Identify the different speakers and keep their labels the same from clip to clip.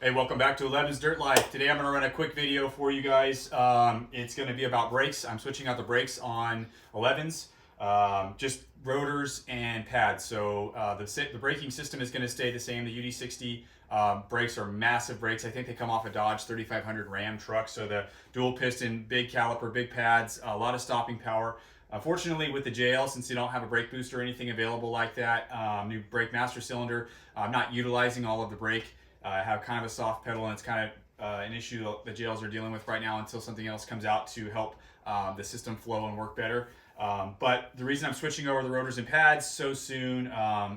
Speaker 1: Hey, welcome back to 11's Dirt Life. Today I'm going to run a quick video for you guys. It's going to be about brakes. I'm switching out the brakes on 11s, just rotors and pads. So the braking system is going to stay the same. The UD60 brakes are massive brakes. I think they come off a Dodge 3500 Ram truck. So the dual piston, big caliper, big pads, a lot of stopping power. Fortunately, with the JL, since you don't have a brake booster or anything available like that, new brake master cylinder, I'm not utilizing all of the brake. I have kind of a soft pedal, and it's kind of an issue the JLs are dealing with right now until something else comes out to help the system flow and work better. But the reason I'm switching over the rotors and pads so soon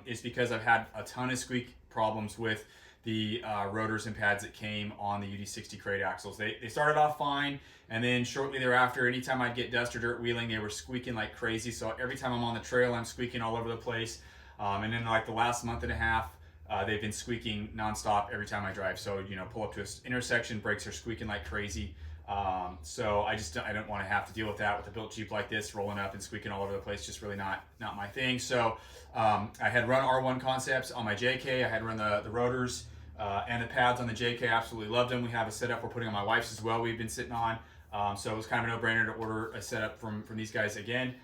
Speaker 1: is because I've had a ton of squeak problems with the rotors and pads that came on the UD60 crate axles. They started off fine, and then shortly thereafter, anytime I'd get dust or dirt wheeling, they were squeaking like crazy. So every time I'm on the trail, I'm squeaking all over the place. And then like the last month and a half, they've been squeaking nonstop every time I drive. So, you know, pull up to an intersection, brakes are squeaking like crazy. So I don't want to have to deal with that with a built Jeep like this, rolling up and squeaking all over the place. Just really not my thing. So I had run R1 Concepts on my JK. I had run the rotors and the pads on the JK. Absolutely loved them. We have a setup we're putting on my wife's as well. We've been sitting on. So it was kind of a no-brainer to order a setup from these guys again.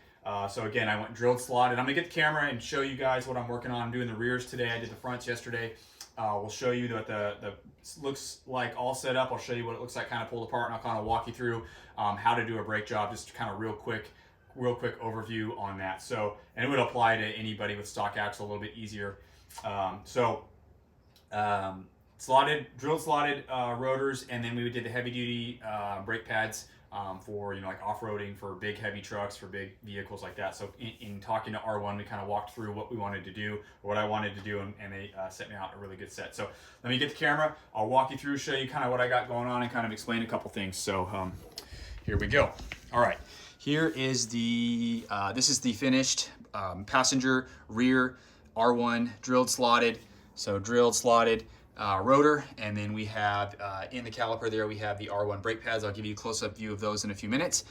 Speaker 1: So again, I went drilled slotted. I'm gonna get the camera and show you guys what I'm working on. I'm doing the rears today. I did the fronts yesterday. We'll show you what the looks like all set up. I'll show you what it looks like kind of pulled apart, and I'll kind of walk you through how to do a brake job, just kind of real quick overview on that. So, and it would apply to anybody with stock axle a little bit easier. Drilled slotted rotors, and then we did the heavy duty brake pads. For, you know, like off-roading, for big heavy trucks, for big vehicles like that. So in talking to R1, we kind of walked through what we wanted to do, or what I wanted to do, and they set me out a really good set. So let me get the camera, I'll walk you through, show you kind of what I got going on, and kind of explain a couple things. So here we go. All right, here is the, this is the finished passenger rear R1 drilled slotted. So drilled slotted rotor, and then we have in the caliper there we have the R1 brake pads. I'll give you a close-up view of those in a few minutes.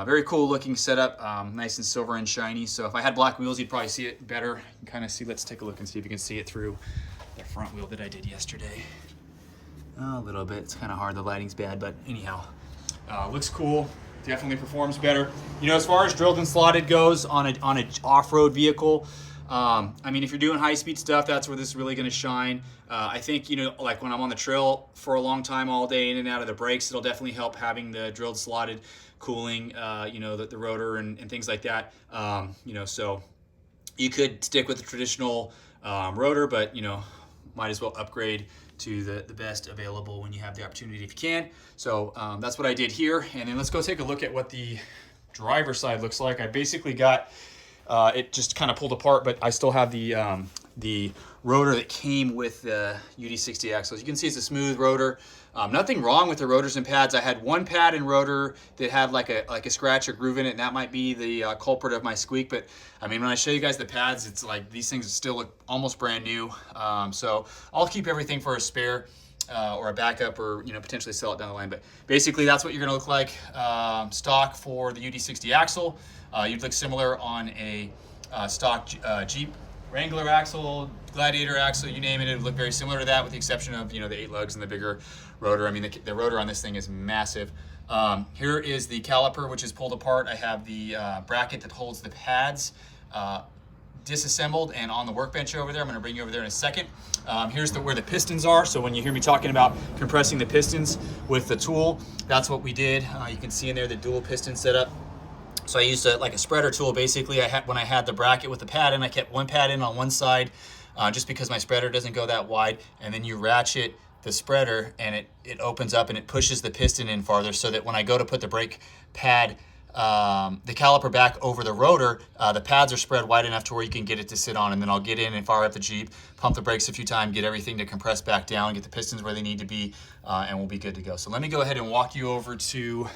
Speaker 1: Very cool looking setup, nice and silver and shiny. So if I had black wheels, you'd probably see it better. You can kind of see, let's take a look and see if you can see it through the front wheel that I did yesterday. A little bit, it's kind of hard, the lighting's bad, but anyhow, looks cool. Definitely performs better. You know, as far as drilled and slotted goes on a off-road vehicle, I mean, if you're doing high-speed stuff, that's where this is really going to shine. I think, you know, like when I'm on the trail for a long time all day in and out of the brakes, it'll definitely help having the drilled slotted cooling, you know, the rotor and things like that. You know, so you could stick with the traditional rotor, but, you know, might as well upgrade to the best available when you have the opportunity if you can. So that's what I did here. And then let's go take a look at what the driver's side looks like. I basically got it just kind of pulled apart, but I still have the rotor that came with the UD60 axles. You can see it's a smooth rotor. Nothing wrong with the rotors and pads. I had one pad and rotor that had like a scratch or groove in it, and that might be the culprit of my squeak. But I mean, when I show you guys the pads, it's like these things still look almost brand new. So I'll keep everything for a spare or a backup, or, you know, potentially sell it down the line. But basically that's what you're gonna look like stock for the UD60 axle. You'd look similar on a stock Jeep Wrangler axle, Gladiator axle, you name it. It would look very similar to that, with the exception of, you know, the 8 lugs and the bigger rotor. I mean, the rotor on this thing is massive. Here is the caliper, which is pulled apart. I have the bracket that holds the pads disassembled and on the workbench over there. I'm going to bring you over there in a second. Here's where the pistons are. So when you hear me talking about compressing the pistons with the tool, that's what we did. You can see in there the dual piston setup. So I used like a spreader tool basically. When I had the bracket with the pad in, I kept one pad in on one side just because my spreader doesn't go that wide, and then you ratchet the spreader and it opens up and it pushes the piston in farther, so that when I go to put the brake pad, the caliper back over the rotor, the pads are spread wide enough to where you can get it to sit on, and then I'll get in and fire up the Jeep, pump the brakes a few times, get everything to compress back down, get the pistons where they need to be, and we'll be good to go. So let me go ahead and walk you over to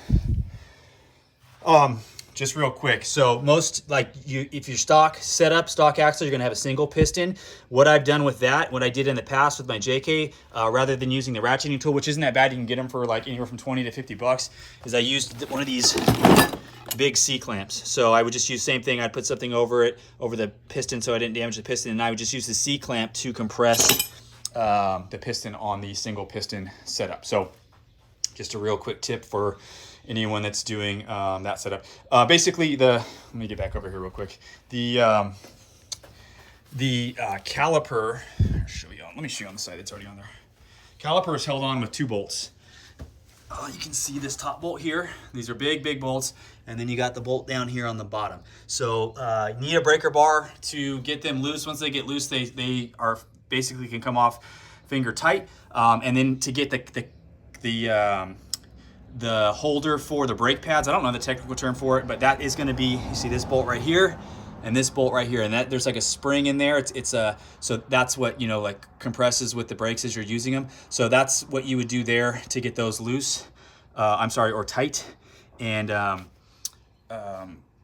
Speaker 1: just real quick. So most, like, if you're stock axle, you're gonna have a single piston. What I've done with that, what I did in the past with my JK, rather than using the ratcheting tool, which isn't that bad, you can get them for like anywhere from 20 to 50 bucks, is I used one of these big C-clamps. So I would just use the same thing. I'd put something over it, over the piston, so I didn't damage the piston, and I would just use the C-clamp to compress the piston on the single piston setup. So just a real quick tip for anyone that's doing that setup. Basically, let me get back over here real quick. The caliper, let me show you on the side, it's already on there. Caliper is held on with 2 bolts. You can see this top bolt here. These are big bolts. And then you got the bolt down here on the bottom. So you need a breaker bar to get them loose. Once they get loose, they are basically can come off finger tight. And then to get the holder for the brake pads, I don't know the technical term for it, but that is going to be, you see this bolt right here and this bolt right here, and that there's like a spring in there. So that's what, like compresses with the brakes as you're using them. So that's what you would do there to get those loose. Or tight. And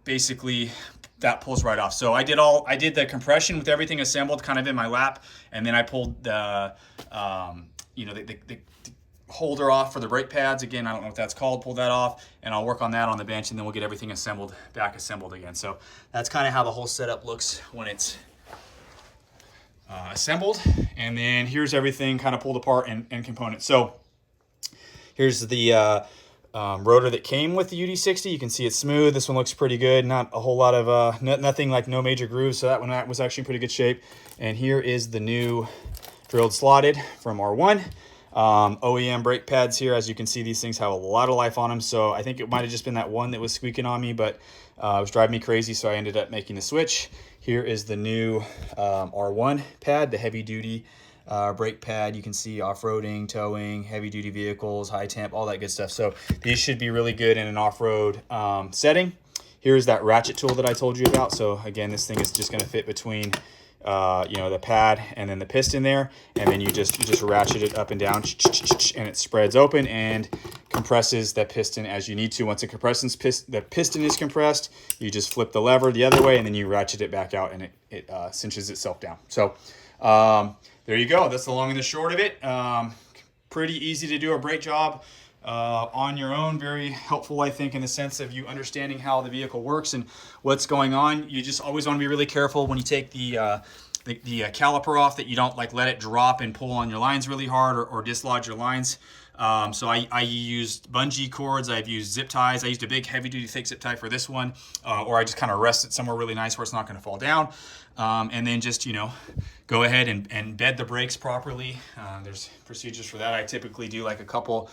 Speaker 1: basically that pulls right off. So I did the compression with everything assembled kind of in my lap, and then I pulled the holder off for the brake pads. Again, I don't know what that's called. Pull that off, and I'll work on that on the bench, and then we'll get everything assembled again. So that's kind of how the whole setup looks when it's assembled. And then here's everything kind of pulled apart and components. So here's the rotor that came with the UD60. You can see it's smooth. This one looks pretty good. Not a whole lot of nothing, like no major grooves. So that was actually in pretty good shape. And here is the new drilled slotted from R1. OEM brake pads here. As you can see, these things have a lot of life on them. So I think it might have just been that one that was squeaking on me, but it was driving me crazy. So I ended up making the switch. Here is the new R1 pad, the heavy duty brake pad. You can see off-roading, towing, heavy duty vehicles, high temp, all that good stuff. So these should be really good in an off-road setting. Here's that ratchet tool that I told you about. So again, this thing is just going to fit between the pad and then the piston there, and then you just ratchet it up and down, and it spreads open and compresses that piston as you need to. Once the piston is compressed, you just flip the lever the other way, and then you ratchet it back out, and it cinches itself down. So there you go. That's the long and the short of it. Pretty easy to do a brake job on your own. Very helpful, I think, in the sense of you understanding how the vehicle works and what's going on. You just always want to be really careful when you take the caliper off, that you don't let it drop and pull on your lines really hard or dislodge your lines. So I used bungee cords. I've used zip ties. I used a big heavy duty thick zip tie for this one, or I just kind of rest it somewhere really nice where it's not going to fall down. And then just, go ahead and bed the brakes properly. There's procedures for that. I typically do like a couple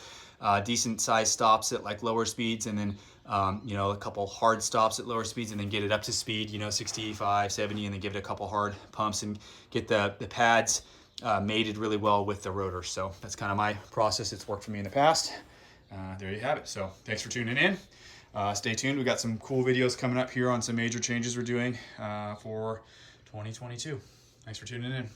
Speaker 1: decent sized stops at lower speeds, and then a couple hard stops at lower speeds, and then get it up to speed, 65, 70, and then give it a couple hard pumps and get the pads mated really well with the rotor. So that's kind of my process. It's worked for me in the past. There you have it. So thanks for tuning in. Stay tuned. We got some cool videos coming up here on some major changes we're doing for 2022. Thanks for tuning in.